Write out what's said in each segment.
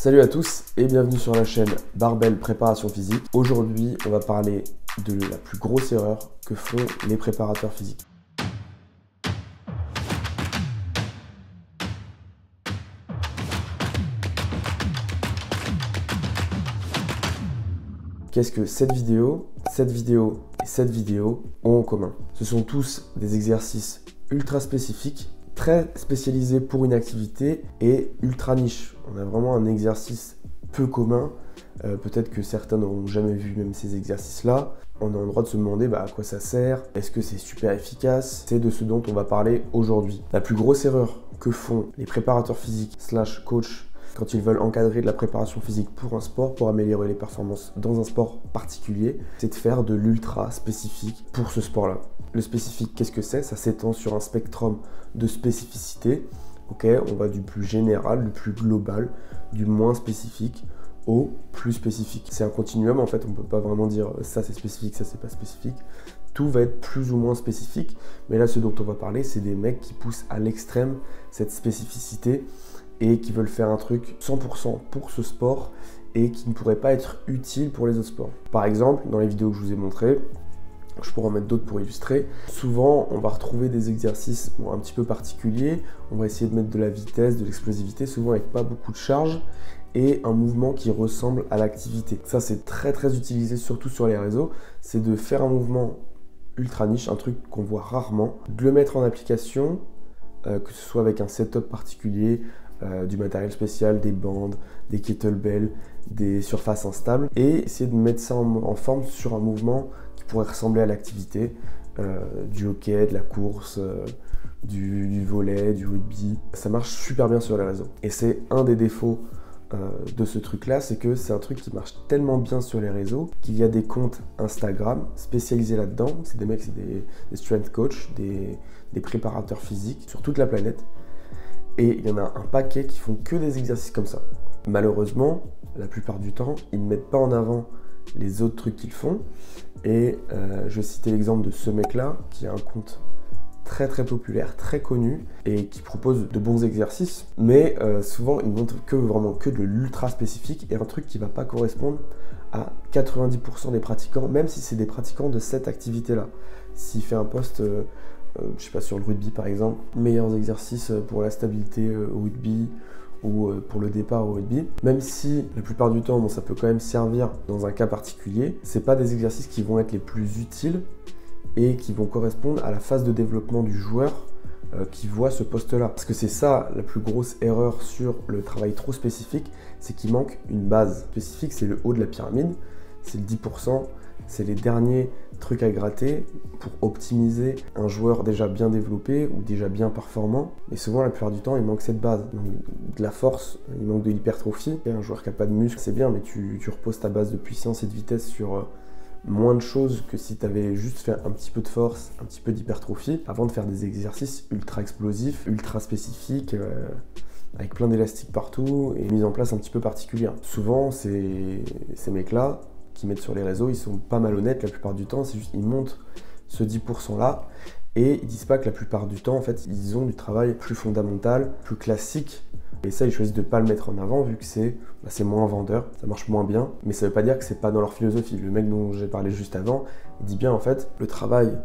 Salut à tous et bienvenue sur la chaîne Barbell Préparation Physique. Aujourd'hui, on va parler de la plus grosse erreur que font les préparateurs physiques. Qu'est-ce que cette vidéo et cette vidéo ont en commun? Ce sont tous des exercices ultra spécifiques, très spécialisés pour une activité et ultra niche. On a vraiment un exercice peu commun. Peut-être que certains n'auront jamais vu même ces exercices-là. On a le droit de se demander à quoi ça sert, est-ce que c'est super efficace? C'est de ce dont on va parler aujourd'hui. La plus grosse erreur que font les préparateurs physiques / coachs quand ils veulent encadrer de la préparation physique pour un sport, pour améliorer les performances dans un sport particulier, c'est de faire de l'ultra spécifique pour ce sport-là. Le spécifique, qu'est-ce que c'est? Ça s'étend sur un spectrum de spécificité. On va du plus général, du plus global, du moins spécifique au plus spécifique. C'est un continuum en fait, on ne peut pas vraiment dire ça c'est spécifique, ça c'est pas spécifique. Tout va être plus ou moins spécifique, mais là ce dont on va parler, c'est des mecs qui poussent à l'extrême cette spécificité et qui veulent faire un truc 100% pour ce sport et qui ne pourrait pas être utile pour les autres sports. Par exemple, dans les vidéos que je vous ai montrées, je pourrais en mettre d'autres pour illustrer. Souvent, on va retrouver des exercices un petit peu particuliers. On va essayer de mettre de la vitesse, de l'explosivité, souvent avec pas beaucoup de charge et un mouvement qui ressemble à l'activité. Ça, c'est très très utilisé, surtout sur les réseaux. C'est de faire un mouvement ultra niche, un truc qu'on voit rarement, de le mettre en application, que ce soit avec un setup particulier, du matériel spécial, des bandes, des kettlebells, des surfaces instables, et essayer de mettre ça en forme sur un mouvement qui pourrait ressembler à l'activité, du hockey, de la course, du volley, du rugby. Ça marche super bien sur les réseaux. Et c'est un des défauts de ce truc-là, c'est que c'est un truc qui marche tellement bien sur les réseaux qu'il y a des comptes Instagram spécialisés là-dedans. C'est des mecs, c'est des strength coach, des préparateurs physiques sur toute la planète. Et il y en a un paquet qui font que des exercices comme ça. Malheureusement, la plupart du temps, ils ne mettent pas en avant les autres trucs qu'ils font. Et je vais citer l'exemple de ce mec-là, qui a un compte très très populaire, très connu, et qui propose de bons exercices. Mais souvent, il montre vraiment que de l'ultra spécifique et un truc qui ne va pas correspondre à 90% des pratiquants, même si c'est des pratiquants de cette activité-là. S'il fait un post... je sais pas, sur le rugby par exemple, meilleurs exercices pour la stabilité au rugby ou pour le départ au rugby, même si la plupart du temps ça peut quand même servir dans un cas particulier, c'est pas des exercices qui vont être les plus utiles et qui vont correspondre à la phase de développement du joueur qui voit ce poste-là. Parce que c'est ça la plus grosse erreur sur le travail trop spécifique, c'est qu'il manque une base spécifique, c'est le haut de la pyramide, c'est le 10%, c'est les derniers trucs à gratter pour optimiser un joueur déjà bien développé ou déjà bien performant. Mais souvent, la plupart du temps, il manque cette base. Donc, de la force, il manque de l'hypertrophie. Un joueur qui n'a pas de muscle, c'est bien, mais tu reposes ta base de puissance et de vitesse sur moins de choses que si tu avais juste fait un petit peu de force, un petit peu d'hypertrophie, avant de faire des exercices ultra explosifs, ultra spécifiques, avec plein d'élastiques partout et mise en place un petit peu particulière. Souvent, ces mecs-là, qui mettent sur les réseaux, ils sont pas malhonnêtes la plupart du temps, c'est juste ils montrent ce 10% là et ils disent pas que la plupart du temps en fait ils ont du travail plus fondamental, plus classique, et ça ils choisissent de pas le mettre en avant vu que c'est moins vendeur, ça marche moins bien, mais ça veut pas dire que c'est pas dans leur philosophie. Le mec dont j'ai parlé juste avant, il dit bien en fait le travail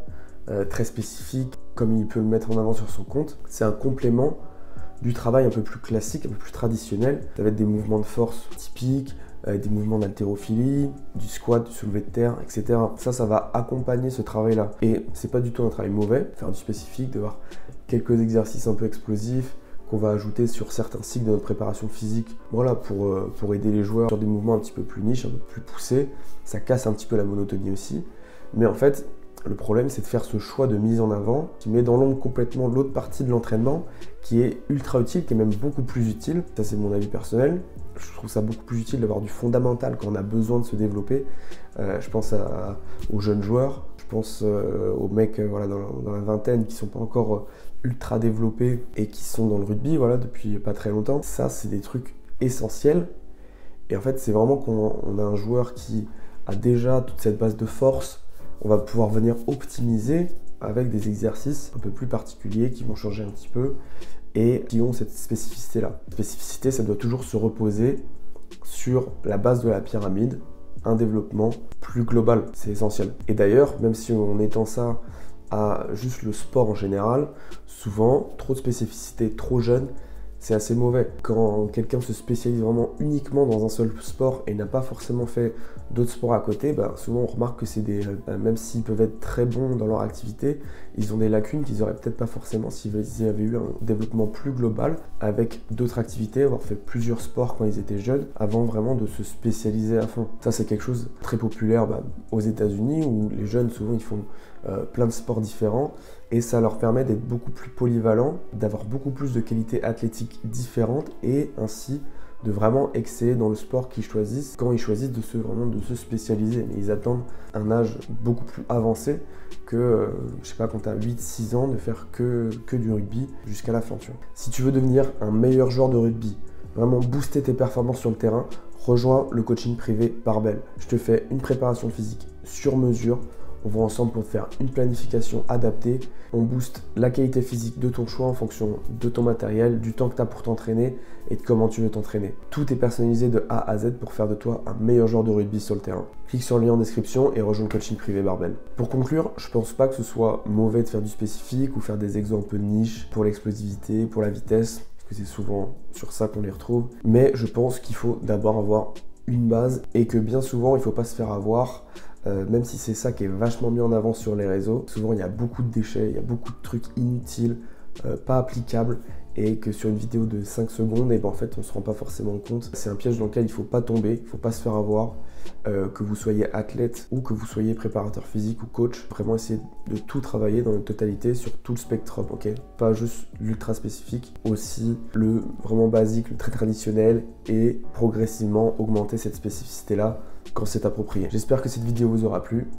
très spécifique comme il peut le mettre en avant sur son compte, c'est un complément du travail un peu plus classique, un peu plus traditionnel. Ça va être des mouvements de force typiques, des mouvements d'haltérophilie, du squat, du soulevé de terre, etc. Ça va accompagner ce travail-là. Et c'est pas du tout un travail mauvais, faire du spécifique, d'avoir quelques exercices un peu explosifs qu'on va ajouter sur certains cycles de notre préparation physique. Voilà, pour aider les joueurs sur des mouvements un petit peu plus niches, un peu plus poussés. Ça casse un petit peu la monotonie aussi. Mais en fait, le problème, c'est de faire ce choix de mise en avant qui met dans l'ombre complètement l'autre partie de l'entraînement qui est ultra utile, qui est même beaucoup plus utile. Ça, c'est mon avis personnel. Je trouve ça beaucoup plus utile d'avoir du fondamental quand on a besoin de se développer. Je pense aux jeunes joueurs, je pense aux mecs dans la vingtaine qui ne sont pas encore ultra développés et qui sont dans le rugby depuis pas très longtemps. Ça, c'est des trucs essentiels. Et en fait, c'est vraiment quand on a un joueur qui a déjà toute cette base de force, on va pouvoir venir optimiser avec des exercices un peu plus particuliers qui vont changer un petit peu et qui ont cette spécificité-là. La spécificité, ça doit toujours se reposer sur la base de la pyramide un développement plus global. C'est essentiel. Et d'ailleurs, même si on étend ça à juste le sport en général, souvent, trop de spécificité, trop jeune, c'est assez mauvais. Quand quelqu'un se spécialise vraiment uniquement dans un seul sport et n'a pas forcément fait d'autres sports à côté, souvent on remarque que c'est même s'ils peuvent être très bons dans leur activité, ils ont des lacunes qu'ils n'auraient peut-être pas forcément s'ils avaient eu un développement plus global avec d'autres activités, avoir fait plusieurs sports quand ils étaient jeunes, avant vraiment de se spécialiser à fond. Ça, c'est quelque chose de très populaire aux États-Unis, où les jeunes, souvent, ils font plein de sports différents, et ça leur permet d'être beaucoup plus polyvalents, d'avoir beaucoup plus de qualités athlétiques différentes, et ainsi de vraiment exceller dans le sport qu'ils choisissent quand ils choisissent de se spécialiser. Mais ils attendent un âge beaucoup plus avancé que, je sais pas, quand tu as 8-6 ans, de faire que du rugby jusqu'à la fin. Tu vois. Si tu veux devenir un meilleur joueur de rugby, vraiment booster tes performances sur le terrain, rejoins le coaching privé Barbell. Je te fais une préparation physique sur mesure. On va ensemble pour te faire une planification adaptée. On booste la qualité physique de ton choix en fonction de ton matériel, du temps que tu as pour t'entraîner et de comment tu veux t'entraîner. Tout est personnalisé de A à Z pour faire de toi un meilleur joueur de rugby sur le terrain. Clique sur le lien en description et rejoins le coaching privé Barbell. Pour conclure, je pense pas que ce soit mauvais de faire du spécifique ou faire des exos un peu niche pour l'explosivité, pour la vitesse, parce que c'est souvent sur ça qu'on les retrouve. Mais je pense qu'il faut d'abord avoir une base et que bien souvent, il ne faut pas se faire avoir. Même si c'est ça qui est vachement mis en avant sur les réseaux, souvent il y a beaucoup de déchets, il y a beaucoup de trucs inutiles, pas applicables, et que sur une vidéo de 5 secondes, en fait on se rend pas forcément compte. C'est un piège dans lequel il faut pas tomber, il faut pas se faire avoir, que vous soyez athlète ou que vous soyez préparateur physique ou coach. Vraiment essayer de tout travailler dans la totalité sur tout le spectrum, ok? Pas juste l'ultra spécifique, aussi le vraiment basique, le très traditionnel, et progressivement augmenter cette spécificité là quand c'est approprié. J'espère que cette vidéo vous aura plu.